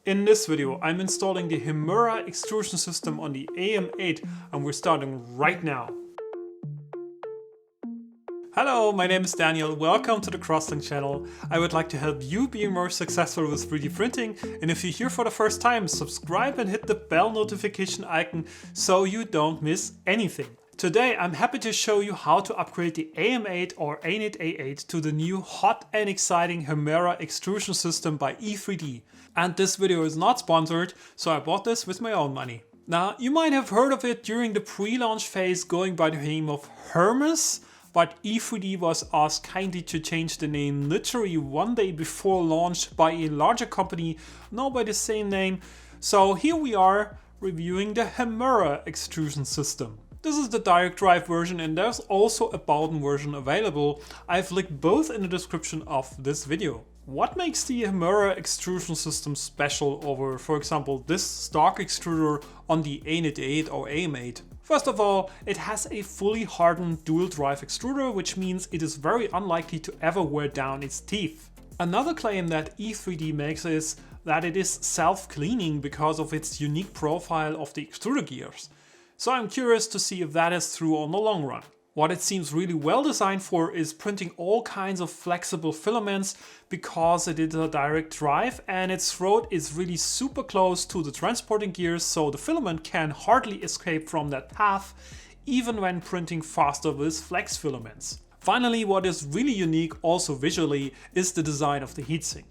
In this video, I'm installing the Hemera extrusion system on the AM8 and we're starting right now. Hello, my name is Daniel, welcome to the Crosslink channel. I would like to help you be more successful with 3D printing, and if you're here for the first time, subscribe and hit the bell notification icon so you don't miss anything. Today I'm happy to show you how to upgrade the AM8 or Anet A8 to the new hot and exciting Hemera extrusion system by E3D. And this video is not sponsored, so I bought this with my own money. Now, you might have heard of it during the pre-launch phase going by the name of Hermes, but E3D was asked kindly to change the name literally one day before launch by a larger company, now by the same name. So here we are reviewing the Hemera extrusion system. This is the direct drive version and there's also a Bowden version available. I've linked both in the description of this video. What makes the Hemera extrusion system special over, for example, this stock extruder on the Anet A8 or AM8? First of all, it has a fully hardened dual drive extruder, which means it is very unlikely to ever wear down its teeth. Another claim that E3D makes is that it is self-cleaning because of its unique profile of the extruder gears. So I'm curious to see if that is true on the long run. What it seems really well designed for is printing all kinds of flexible filaments because it is a direct drive and its throat is really super close to the transporting gears, so the filament can hardly escape from that path even when printing faster with flex filaments. Finally, what is really unique also visually is the design of the heatsink.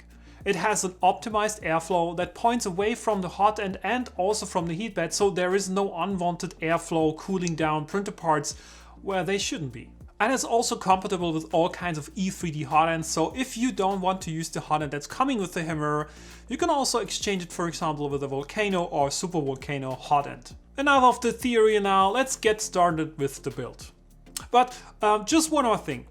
It has an optimized airflow that points away from the hot end and also from the heat bed, so there is no unwanted airflow cooling down printer parts where they shouldn't be. And it's also compatible with all kinds of E3D hot ends, so if you don't want to use the hot end that's coming with the Hemera, you can also exchange it, for example, with a Volcano or Super Volcano hot end. Enough of the theory now, let's get started with the build. But just one more thing.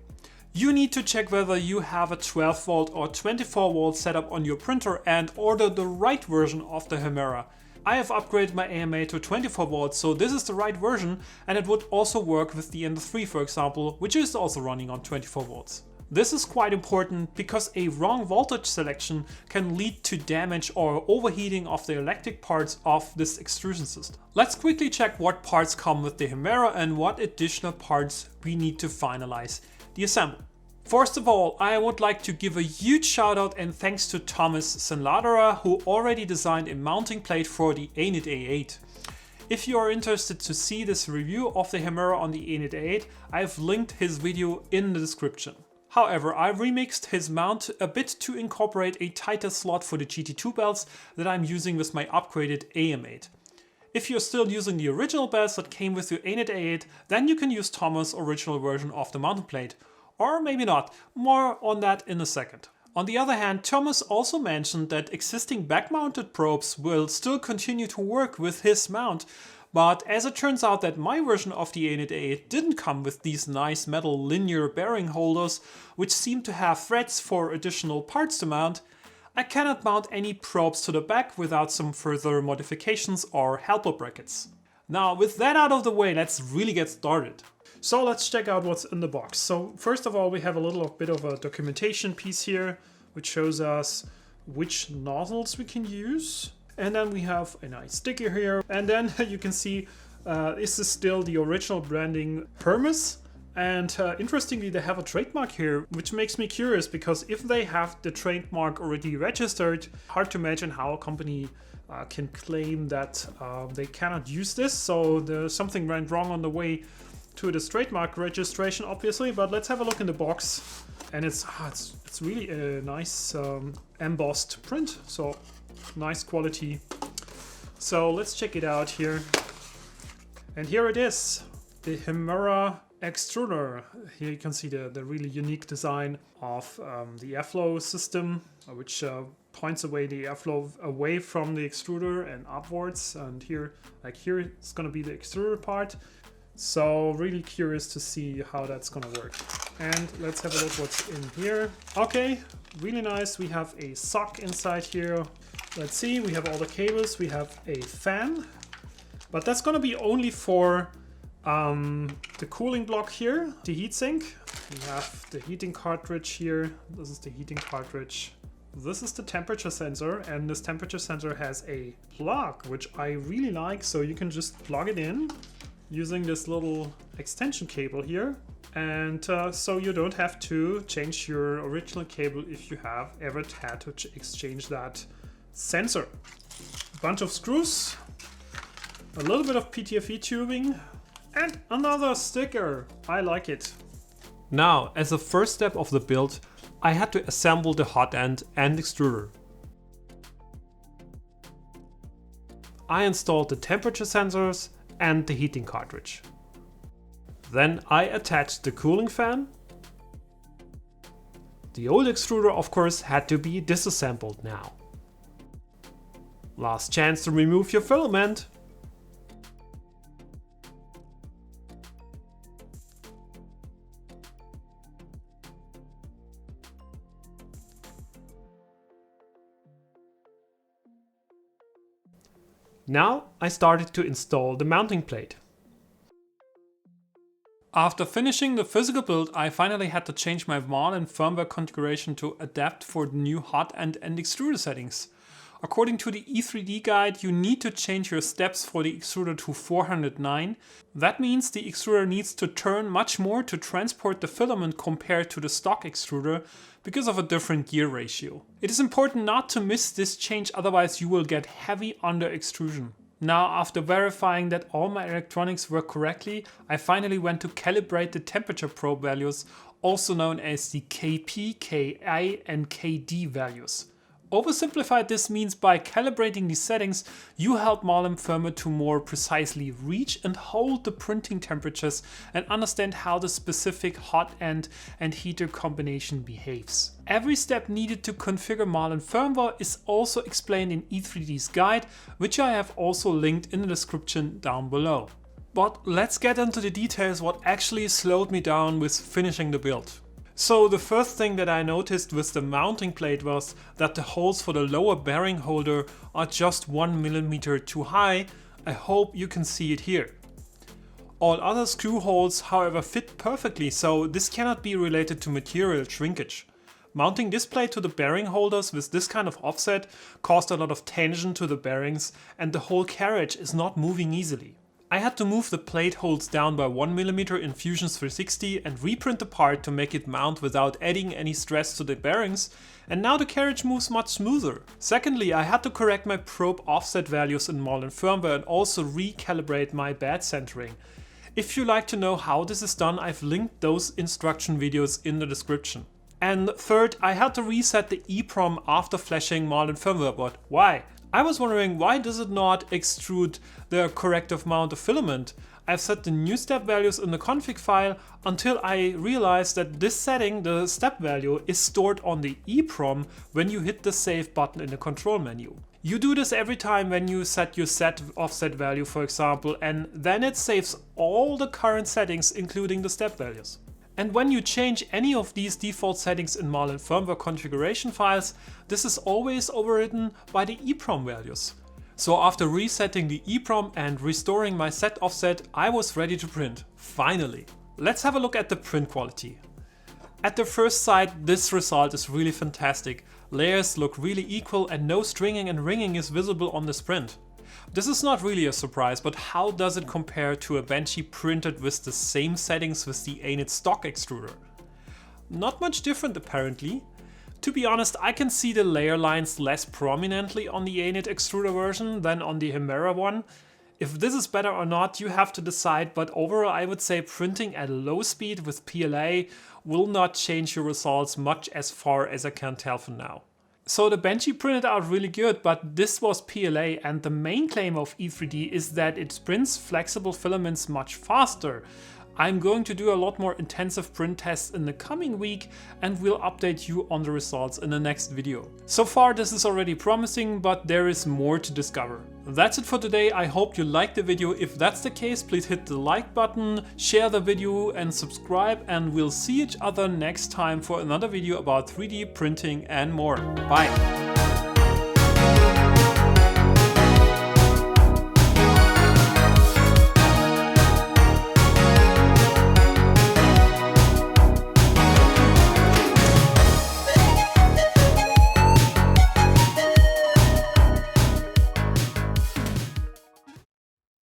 You need to check whether you have a 12 volt or 24 volt setup on your printer and order the right version of the Hemera. I have upgraded my AM8 to 24 volts, so this is the right version, and it would also work with the Ender 3, for example, which is also running on 24 volts. This is quite important because a wrong voltage selection can lead to damage or overheating of the electric parts of this extrusion system. Let's quickly check what parts come with the Hemera and what additional parts we need to finalize the assembly. First of all, I would like to give a huge shout out and thanks to Thomas Senladera, who already designed a mounting plate for the Anet A8. If you are interested to see this review of the Hemera on the Anet A8, I have linked his video in the description. However, I remixed his mount a bit to incorporate a tighter slot for the GT2 belts that I'm using with my upgraded AM8. If you're still using the original belts that came with your Anet A8, then you can use Thomas' original version of the mounting plate. Or maybe not, more on that in a second. On the other hand, Thomas also mentioned that existing back-mounted probes will still continue to work with his mount, but as it turns out that my version of the Anet A8 didn't come with these nice metal linear bearing holders, which seem to have threads for additional parts to mount, I cannot mount any probes to the back without some further modifications or helper brackets. Now, with that out of the way, let's really get started. So let's check out what's in the box. So first of all, we have a little bit of a documentation piece here, which shows us which nozzles we can use. And then we have a nice sticker here. And then you can see this is still the original branding Hermes. And interestingly, they have a trademark here, which makes me curious because if they have the trademark already registered, hard to imagine how a company can claim that they cannot use this. So there's something went wrong on the way to this trademark registration, obviously, but let's have a look in the box. And it's really a nice embossed print, so nice quality. So let's check it out here. And here it is, the Hemera Extruder. Here you can see the really unique design of the airflow system, which points away the airflow away from the extruder and upwards. And here, like here, it's going to be the extruder part. So really curious to see how that's gonna work. And let's have a look what's in here. Okay, really nice. We have a sock inside here. Let's see, we have all the cables. We have a fan, but that's gonna be only for the cooling block here, the heatsink. We have the heating cartridge here. This is the heating cartridge. This is the temperature sensor, and this temperature sensor has a plug, which I really like. So you can just plug it in using this little extension cable here. And so you don't have to change your original cable if you have ever had to exchange that sensor. A bunch of screws, a little bit of PTFE tubing, and another sticker. I like it. Now, as a first step of the build, I had to assemble the hot end and extruder. I installed the temperature sensors and the heating cartridge. Then I attached the cooling fan. The old extruder, of course, had to be disassembled now. Last chance to remove your filament. Now I started to install the mounting plate. After finishing the physical build, I finally had to change my Marlin firmware configuration to adapt for the new hot end and extruder settings. According to the E3D guide, you need to change your steps for the extruder to 409. That means the extruder needs to turn much more to transport the filament compared to the stock extruder because of a different gear ratio. It is important not to miss this change, otherwise you will get heavy under extrusion. Now, after verifying that all my electronics work correctly, I finally went to calibrate the temperature probe values, also known as the KP, KI and KD values. Oversimplified, this means by calibrating these settings, you help Marlin firmware to more precisely reach and hold the printing temperatures and understand how the specific hot end and heater combination behaves. Every step needed to configure Marlin firmware is also explained in E3D's guide, which I have also linked in the description down below. But let's get into the details what actually slowed me down with finishing the build. So the first thing that I noticed with the mounting plate was that the holes for the lower bearing holder are just 1 mm too high. I hope you can see it here. All other screw holes, however, fit perfectly, so this cannot be related to material shrinkage. Mounting this plate to the bearing holders with this kind of offset caused a lot of tension to the bearings, and the whole carriage is not moving easily. I had to move the plate holes down by 1 mm in Fusions 360 and reprint the part to make it mount without adding any stress to the bearings, and now the carriage moves much smoother. Secondly, I had to correct my probe offset values in Marlin firmware and also recalibrate my bed centering. If you like to know how this is done, I've linked those instruction videos in the description. And third, I had to reset the Eeprom after flashing Marlin firmware, but why? I was wondering, why does it not extrude the correct amount of filament? I've set the new step values in the config file until I realized that this setting, the step value, is stored on the Eeprom when you hit the save button in the control menu. You do this every time when you set your set offset value, for example, and then it saves all the current settings, including the step values. And when you change any of these default settings in Marlin firmware configuration files, this is always overridden by the Eeprom values. So after resetting the Eeprom and restoring my set offset, I was ready to print. Finally! Let's have a look at the print quality. At the first sight, this result is really fantastic. Layers look really equal and no stringing and ringing is visible on this print. This is not really a surprise, but how does it compare to a Benchy printed with the same settings with the Anet stock extruder? Not much different apparently. To be honest, I can see the layer lines less prominently on the Anet extruder version than on the Hemera one. If this is better or not, you have to decide, but overall I would say printing at low speed with PLA will not change your results much as far as I can tell for now. So the Benchy printed out really good, but this was PLA, and the main claim of E3D is that it prints flexible filaments much faster. I'm going to do a lot more intensive print tests in the coming week and will update you on the results in the next video. So far this is already promising, but there is more to discover. That's it for today. I hope you liked the video. If that's the case, please hit the like button, share the video and subscribe, and we'll see each other next time for another video about 3D printing and more. Bye!